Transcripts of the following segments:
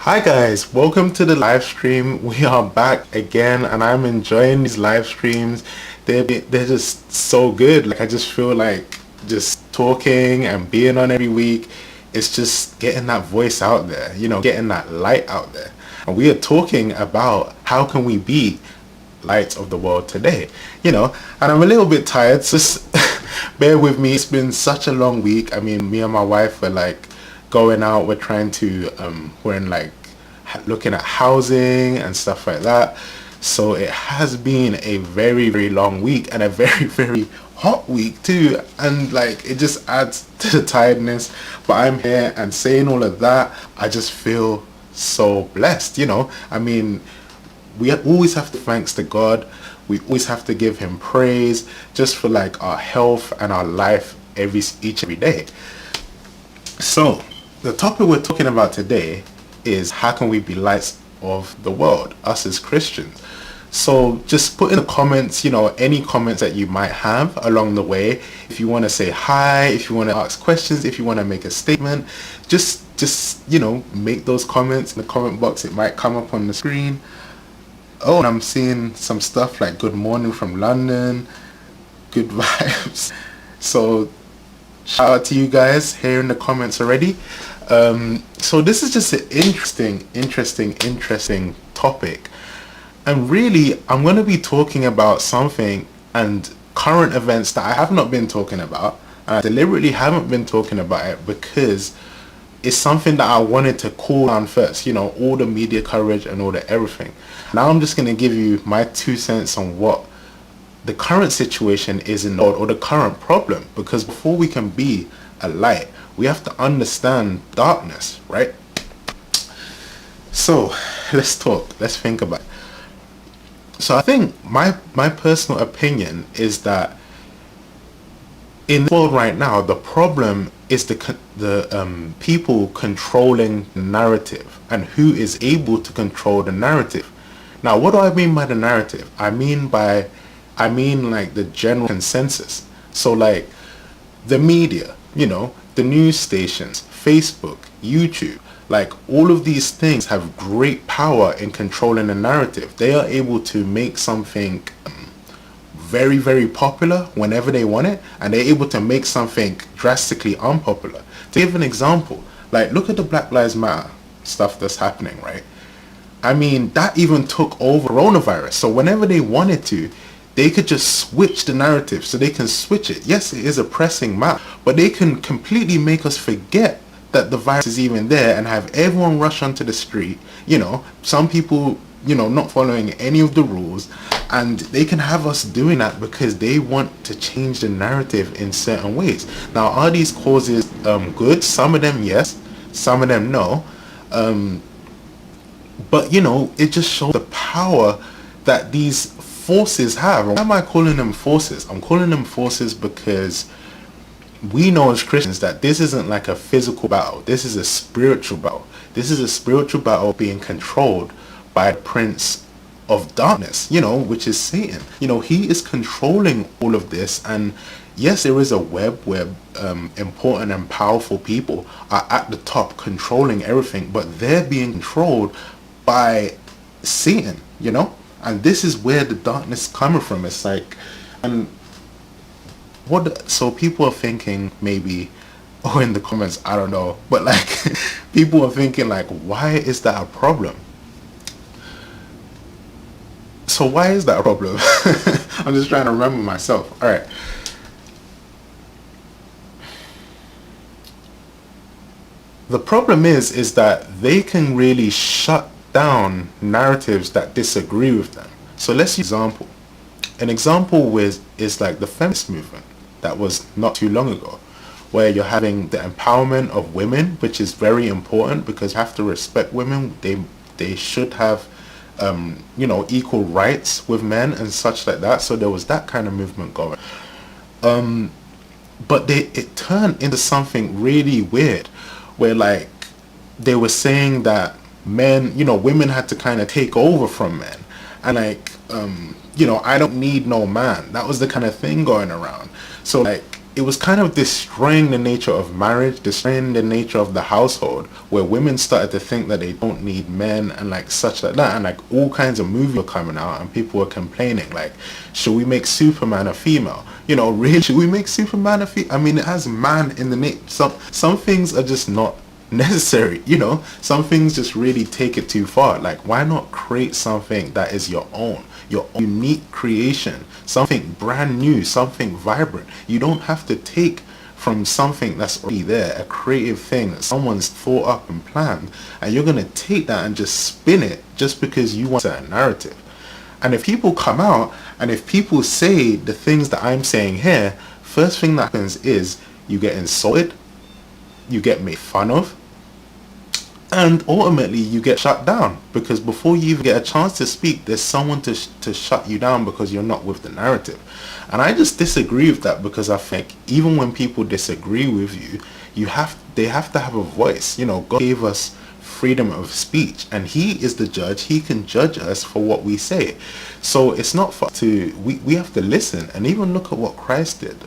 Hi guys, welcome to the live stream. We are back again and I'm enjoying these live streams. They're just so good. Like I just feel like just talking and being on every week, it's just getting that voice out there, getting that light out there. And we are talking about how can we be light of the world today, and I'm a little bit tired, so just bear with me. It's been such a long week. I mean, me and my wife were like going out, we're trying to we're in like looking at housing and stuff like that, so it has been a very very long week and a very very hot week too, and like it just adds to the tiredness. But I'm here and saying all of that, I just feel so blessed. I mean, we always have to thanks to God. We always have to give him praise just for like our health and our life every day. So the topic we're talking about today is how can we be lights of the world, us as Christians. So just put in the comments, any comments that you might have along the way. If you want to say hi, if you want to ask questions, if you want to make a statement, just make those comments in the comment box. It might come up on the screen. Oh, and I'm seeing some stuff like good morning from London, good vibes. So shout out to you guys here in the comments already. So this is just an interesting topic, and really I'm going to be talking about something and current events that I have not been talking about, and I deliberately haven't been talking about it because it's something that I wanted to cool down first, all the media coverage and all the everything. Now I'm just going to give you my 2 cents on what the current situation is in the world, or the current problem, because before we can be a light, we have to understand darkness, right? So let's think about it. So I think my personal opinion is that in the world right now, the problem is the people controlling the narrative, and who is able to control the narrative. Now, what do I mean by the narrative? I mean like the general consensus. So like the media, the news stations, Facebook, YouTube, like all of these things have great power in controlling the narrative. They are able to make something very very popular whenever they want it, and they're able to make something drastically unpopular. To give an example, like look at the Black Lives Matter stuff that's happening, right? I mean, that even took over coronavirus. So whenever they wanted to, they could just switch the narrative. So they can switch it. Yes, it is a pressing matter, but they can completely make us forget that the virus is even there and have everyone rush onto the street. Some people, not following any of the rules, and they can have us doing that because they want to change the narrative in certain ways. Now, are these causes good? Some of them yes, some of them no. But it just shows the power that these forces have. Why am I calling them forces? I'm calling them forces because we know as Christians that this isn't like a physical battle. This is a spiritual battle. This is a spiritual battle being controlled by the prince of darkness, which is Satan. He is controlling all of this. And yes, there is a web where important and powerful people are at the top controlling everything, but they're being controlled by Satan, and this is where the darkness is coming from. It's like, and so people are thinking maybe, or in the comments, I don't know, but like people are thinking like, why is that a problem? So why is that a problem? I'm just trying to remember myself. All right. The problem is that they can really shut down narratives that disagree with them. So let's use an example. An example is like the feminist movement that was not too long ago, where you're having the empowerment of women, which is very important because you have to respect women. They should have equal rights with men and such like that. So there was that kind of movement going. But it turned into something really weird, where like they were saying that women had to kind of take over from men, and like I don't need no man. That was the kind of thing going around. So like it was kind of destroying the nature of marriage, destroying the nature of the household, where women started to think that they don't need men and like such like that, and like all kinds of movies were coming out and people were complaining like, should we make Superman a female? You know, really, should we make Superman a female? I mean, it has man in the name. Some things are just not necessary, you know. Some things just really take it too far. Like, why not create something that is your own unique creation, something brand new, something vibrant? You don't have to take from something that's already there, a creative thing that someone's thought up and planned, and you're gonna take that and just spin it just because you want a narrative. And if people come out and if people say the things that I'm saying here, first thing that happens is you get insulted, you get made fun of, and ultimately you get shut down, because before you even get a chance to speak, there's someone to shut you down because you're not with the narrative. And I just disagree with that, because I think even when people disagree with you, they have to have a voice. You know, God gave us freedom of speech, and he is the judge. He can judge us for what we say. So it's not for to we have to listen. And even look at what Christ did.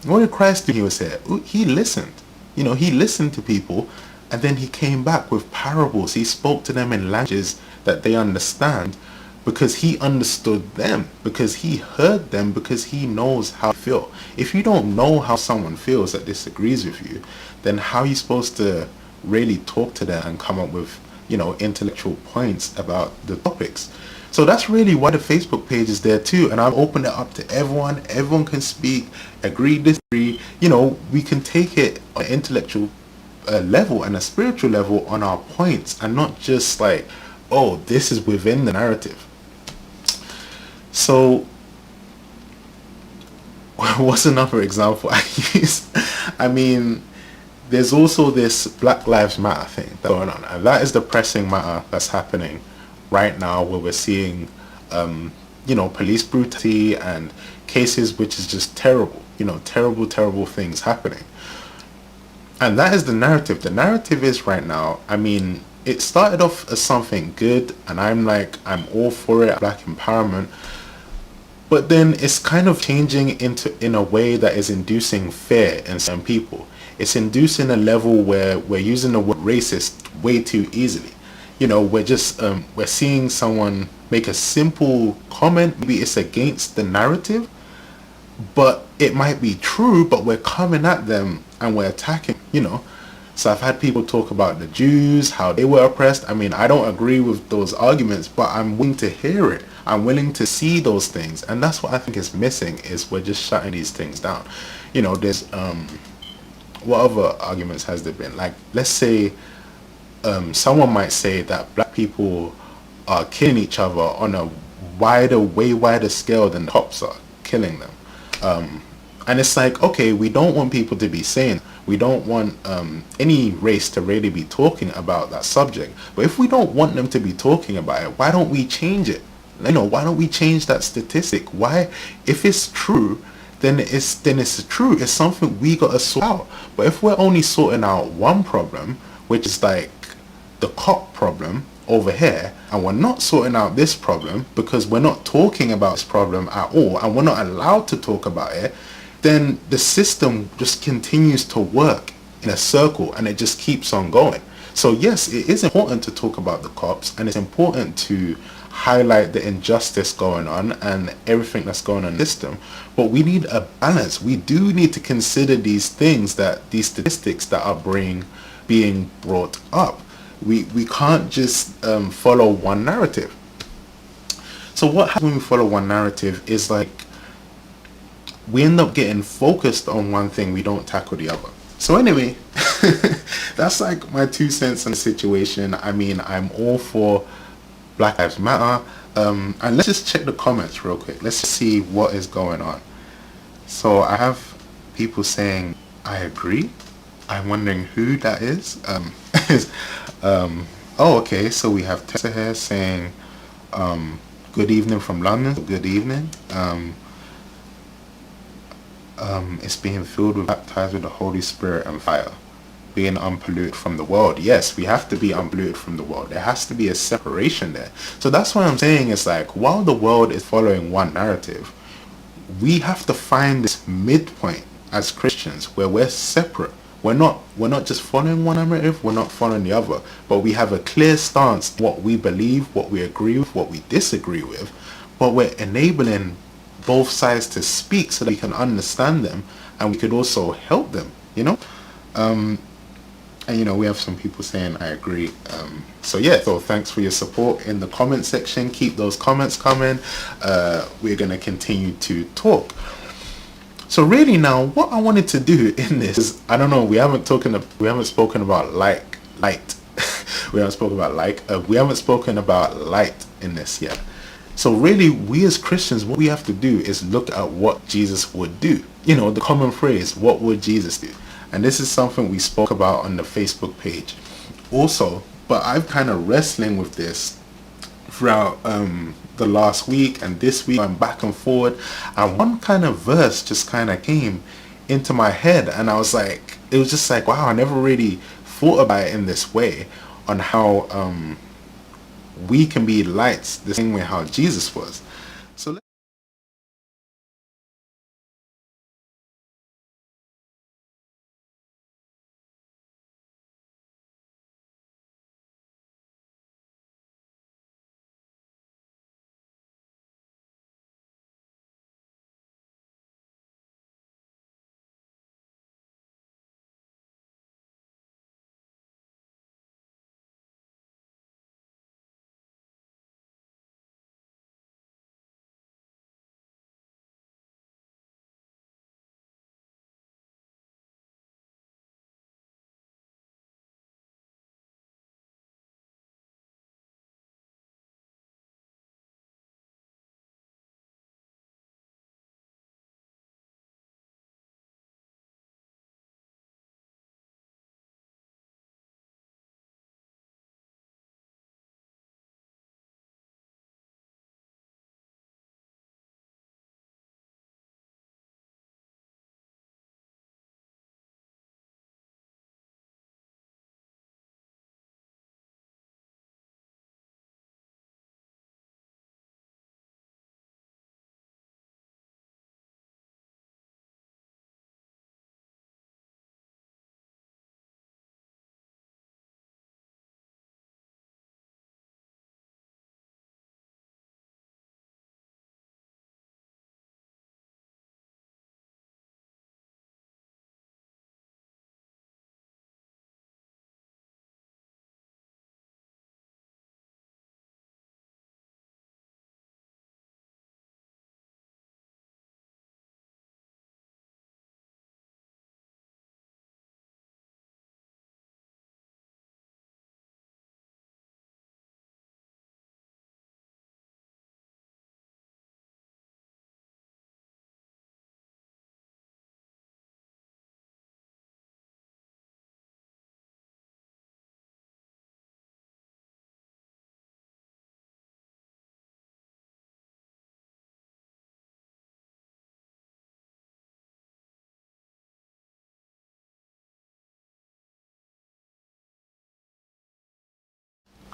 What did Christ do? He was here. He listened. You know, he listened to people, and then he came back with parables. He spoke to them in languages that they understand, because he understood them, because he heard them, because he knows how to feel. If you don't know how someone feels that disagrees with you, then how are you supposed to really talk to them and come up with, you know, intellectual points about the topics? So that's really why the Facebook page is there too, and I've opened it up to everyone. Everyone can speak, agree, disagree. You know, we can take it on an intellectual level and a spiritual level on our points, and not just like, oh, this is within the narrative. So what's another example I use? I mean, there's also this Black Lives Matter thing going on, and that is the pressing matter that's happening right now, where we're seeing you know, police brutality and cases which is just terrible, you know, terrible things happening. And that is the narrative. The narrative is right now, I mean, it started off as something good, and I'm all for it, Black empowerment. But then it's kind of changing in a way that is inducing fear in some people. It's inducing a level where we're using the word racist way too easily. You know, we're just we're seeing someone make a simple comment, maybe it's against the narrative, but it might be true, but we're coming at them and we're attacking, you know. So I've had people talk about the Jews, how they were oppressed. I mean, I don't agree with those arguments, but I'm willing to hear it. I'm willing to see those things. And that's what I think is missing, is we're just shutting these things down. You know, there's what other arguments has there been? Like, let's say someone might say that Black people are killing each other on a way wider scale than the cops are killing them. And it's like, okay, we don't want people to be saying, we don't want any race to really be talking about that subject. But if we don't want them to be talking about it, why don't we change it? You know, why don't we change that statistic? Why, if it's true, then it's true. It's something we gotta sort out. But if we're only sorting out one problem, which is like the cop problem over here, and we're not sorting out this problem because we're not talking about this problem at all, and we're not allowed to talk about it, then the system just continues to work in a circle, and it just keeps on going. So yes, it is important to talk about the cops, and it's important to highlight the injustice going on and everything that's going on in the system, but we need a balance. We do need to consider these things, that these statistics that are being brought up. We can't just follow one narrative. So what happens when we follow one narrative is like, we end up getting focused on one thing, we don't tackle the other. So anyway, that's like my 2 cents on the situation. I mean, I'm all for Black Lives Matter. And let's just check the comments real quick. Let's see what is going on. So I have people saying, I agree. I'm wondering who that is. Oh, okay. So we have Tessa here saying, good evening from London. Good evening. It's being filled with, baptized with the Holy Spirit and fire, being unpolluted from the world. Yes, we have to be unpolluted from the world. There has to be a separation there. So that's what I'm saying. It's like, while the world is following one narrative, we have to find this midpoint as Christians, where we're separate. We're not just following one narrative, we're not following the other, but we have a clear stance, what we believe, what we agree with, what we disagree with, but we're enabling both sides to speak so that we can understand them and we could also help them, and we have some people saying I agree. So yeah, so thanks for your support in the comment section. Keep those comments coming. We're gonna continue to talk. So really now, what I wanted to do in this is, I don't know, we haven't spoken about light. We haven't spoken about light in this yet. So really, we as Christians, what we have to do is look at what Jesus would do. The common phrase, what would Jesus do? And this is something we spoke about on the Facebook page also, but I've kind of wrestling with this throughout the last week and this week. I'm back and forward, and one kind of verse just kind of came into my head, and I was like, it was just like, wow, I never really thought about it in this way, on how we can be lights the same way how Jesus was. So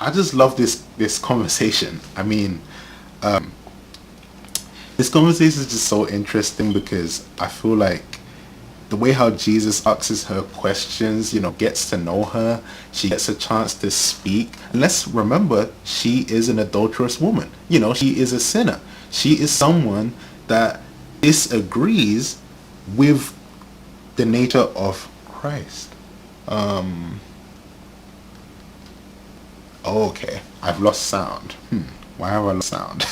I just love this conversation. I mean, this conversation is just so interesting because I feel like the way how Jesus asks her questions, gets to know her, she gets a chance to speak. And let's remember, she is an adulterous woman. She is a sinner. She is someone that disagrees with the nature of Christ. Okay, I've lost sound. Why have I lost sound?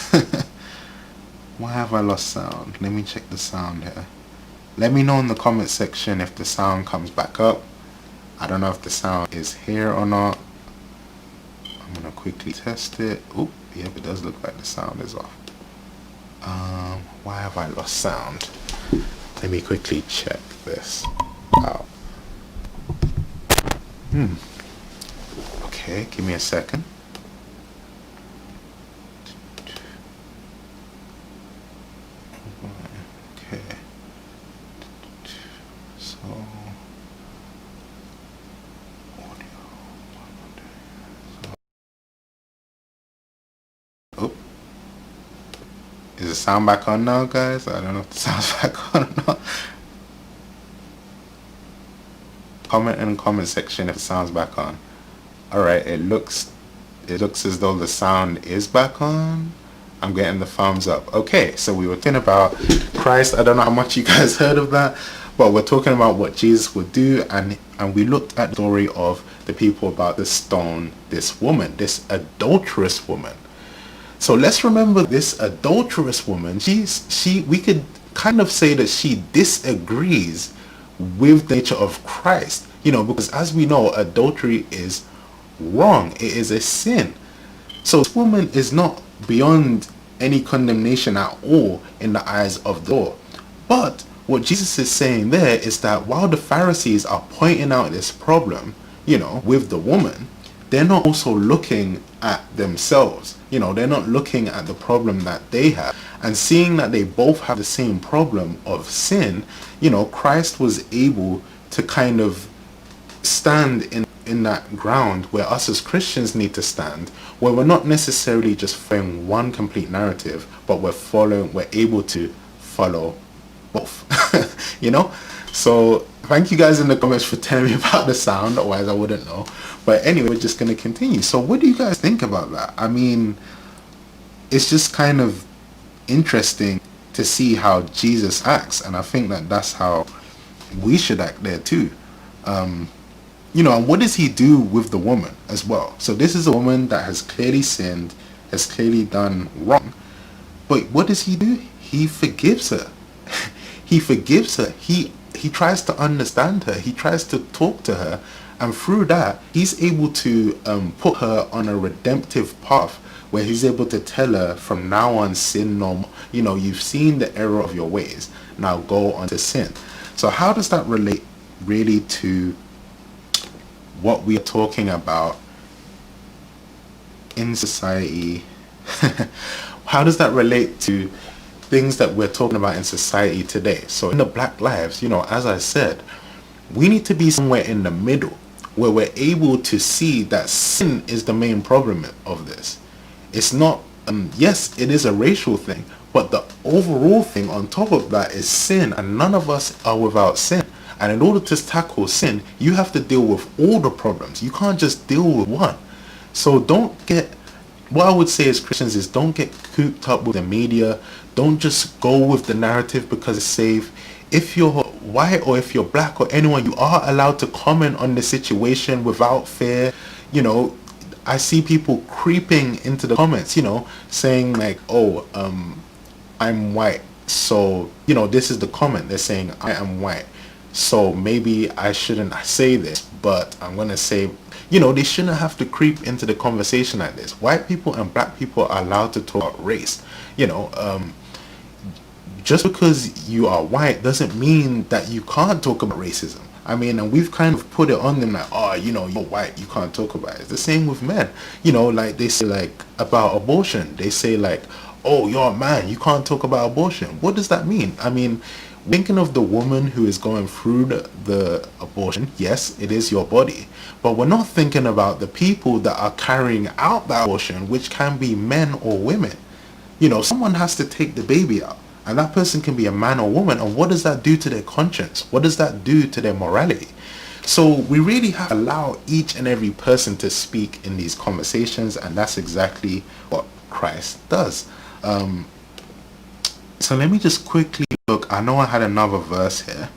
Why have I lost sound? Let me check the sound here. Let me know in the comment section if the sound comes back up. I don't know if the sound is here or not. I'm gonna quickly test it. Oop, yep, it does look like the sound is off. Why have I lost sound? Let me quickly check this out. Okay, give me a second. Okay. So, oh, is the sound back on now, guys? I don't know if the sound's back on or not. Comment in the comment section if the sound's back on. Alright, it looks as though the sound is back on. I'm getting the thumbs up. Okay, so we were talking about Christ. I don't know how much you guys heard of that, but we're talking about what Jesus would do, and we looked at the story of the people about to stone this woman, this adulterous woman. So let's remember this adulterous woman. We could kind of say that she disagrees with the nature of Christ, because as we know, adultery is wrong. It is a sin. So this woman is not beyond any condemnation at all in the eyes of the law. But what Jesus is saying there is that while the Pharisees are pointing out this problem, with the woman, they're not also looking at themselves. They're not looking at the problem that they have. And seeing that they both have the same problem of sin, Christ was able to kind of stand in that ground where us as Christians need to stand, where we're not necessarily just following one complete narrative, but we're able to follow both. So thank you guys in the comments for telling me about the sound, otherwise I wouldn't know. But anyway, we're just going to continue. So what do you guys think about that? I mean, it's just kind of interesting to see how Jesus acts, and I think that that's how we should act there too. And what does he do with the woman as well? So this is a woman that has clearly sinned, has clearly done wrong. But what does he do? He forgives her. He forgives her. He tries to understand her. He tries to talk to her. And through that, he's able to put her on a redemptive path where he's able to tell her, from now on, sin no more. You've seen the error of your ways. Now go on to sin. So how does that relate really to what we are talking about in society? How does that relate to things that we're talking about in society today? So in the Black lives, as I said, we need to be somewhere in the middle where we're able to see that sin is the main problem of this. It's not, yes, it is a racial thing, but the overall thing on top of that is sin, and none of us are without sin. And in order to tackle sin, you have to deal with all the problems. You can't just deal with one. So what I would say as Christians is, don't get cooped up with the media. Don't just go with the narrative because it's safe. If you're white or if you're black or anyone, you are allowed to comment on the situation without fear. I see people creeping into the comments, saying like, oh, I'm white. So, this is the comment. They're saying, I am white. So maybe I shouldn't say this, but I'm going to say, they shouldn't have to creep into the conversation like this. White people and black people are allowed to talk about race. Just because you are white doesn't mean that you can't talk about racism. I mean, and we've kind of put it on them like, oh, you're white, you can't talk about it. It's the same with men. Like they say like about abortion. They say like, oh, you're a man, you can't talk about abortion. What does that mean? I mean, thinking of the woman who is going through the abortion, yes, it is your body. But we're not thinking about the people that are carrying out the abortion, which can be men or women. Someone has to take the baby out. And that person can be a man or woman. And what does that do to their conscience? What does that do to their morality? So we really have to allow each and every person to speak in these conversations. And that's exactly what Christ does. So let me just quickly look. I know I had another verse here.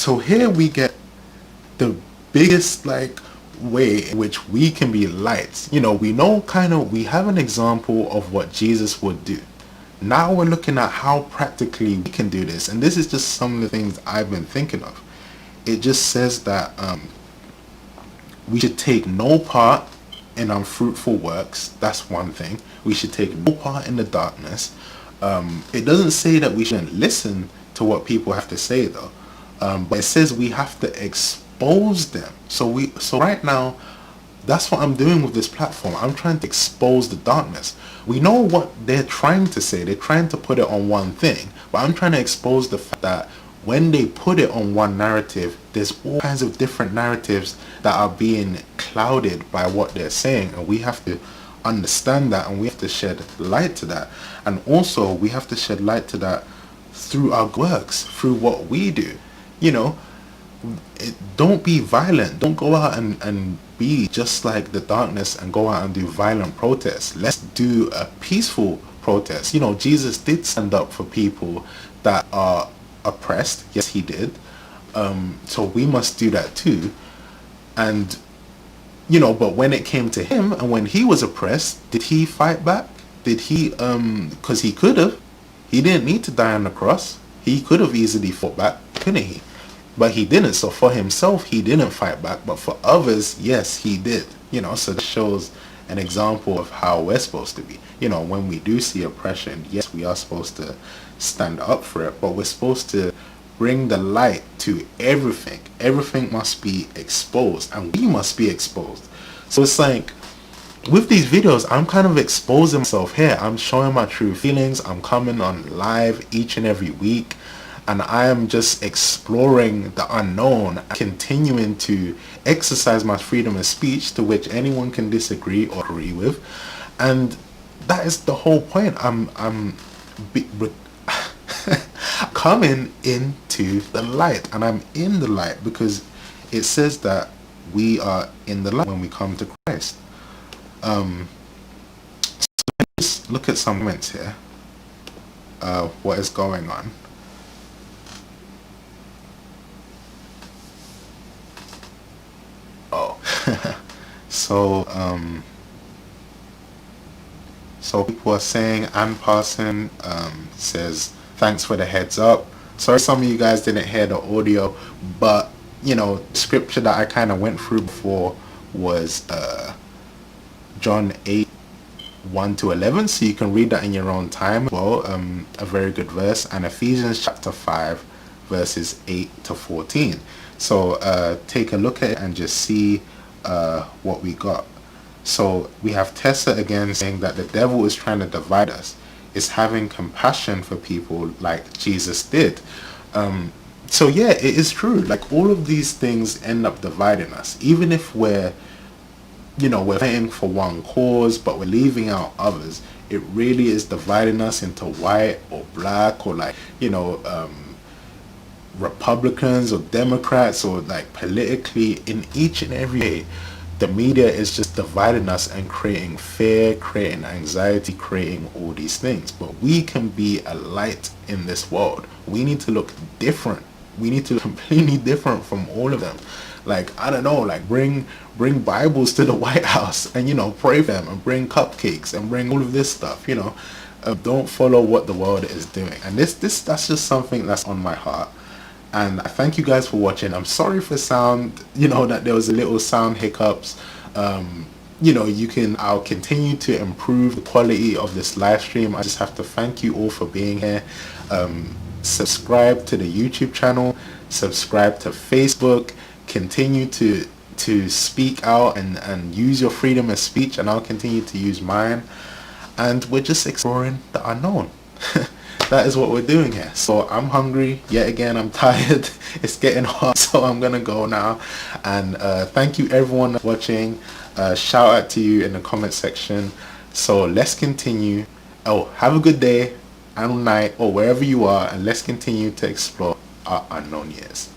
So here we get the biggest like way in which we can be lights. You know, we know we have an example of what Jesus would do. Now we're looking at how practically we can do this, and this is just some of the things I've been thinking of. It just says that we should take no part in unfruitful works. That's one thing. We should take no part in the darkness. It doesn't say that we shouldn't listen to what people have to say though, but it says we have to expose them. So right now, that's what I'm doing with this platform. I'm trying to expose the darkness. We know what they're trying to say. They're trying to put it on one thing, but I'm trying to expose the fact that when they put it on one narrative, there's all kinds of different narratives that are being clouded by what they're saying, and we have to understand that, and we have to shed light to that. And also we have to shed light to that through our works, through what we do. You know, don't be violent. Don't go out and be just like the darkness and go out and do violent protests. Let's do a peaceful protest. You know, Jesus did stand up for people that are oppressed. Yes, he did. So we must do that too. And you know, but when it came to him and when he was oppressed, did he fight back? Did he because he could have. He didn't need to die on the cross. He could have easily fought back, couldn't he? But he didn't. So for himself, he didn't fight back. But for others, yes, he did. You know, so that shows an example of how we're supposed to be. You know, when we do see oppression, yes, we are supposed to stand up for it, but we're supposed to bring the light to everything. Everything must be exposed, and we must be exposed. So it's like, with these videos, I'm kind of exposing myself here. I'm showing my true feelings. I'm coming on live each and every week, and I am just exploring the unknown, continuing to exercise my freedom of speech, to which anyone can disagree or agree with. And that is the whole point. I'm coming into the light, and I'm in the light because it says that we are in the light when we come to Christ. So let's look at some comments here. What is going on? Oh, so so people are saying, Ann Parson says, thanks for the heads up. Sorry some of you guys didn't hear the audio, but you know, scripture that I kind of went through before was John 8:1-11, so you can read that in your own time as well. A very good verse. And Ephesians chapter 5 verses 8-14. So take a look at it and just see what we got. So we have Tessa again saying that the devil is trying to divide us. Is having compassion for people like Jesus did. So yeah, it is true. Like, all of these things end up dividing us. Even if we're, you know, we're fighting for one cause, but we're leaving out others, it really is dividing us into white or black, or like, you know, Republicans or Democrats, or like politically, in each and every way. The media is just dividing us and creating fear, creating anxiety, creating all these things. But we can be a light in this world. We need to look different. We need to look completely different from all of them. Like, I don't know, like bring Bibles to the White House and, you know, pray for them, and bring cupcakes and bring all of this stuff, you know. Don't follow what the world is doing. And that's just something that's on my heart. And I thank you guys for watching. I'm sorry for sound, you know, that there was a little sound hiccups. You know, I'll continue to improve the quality of this live stream. I just have to thank you all for being here. Subscribe to the YouTube channel, subscribe to Facebook, continue to speak out and use your freedom of speech, and I'll continue to use mine. And we're just exploring the unknown. That is what we're doing here. So I'm hungry yet again. I'm tired. It's getting hot, so I'm gonna go now. And thank you everyone for watching. Shout out to you in the comment section. So let's continue. Oh, have a good day and night, or wherever you are, and let's continue to explore our unknown years.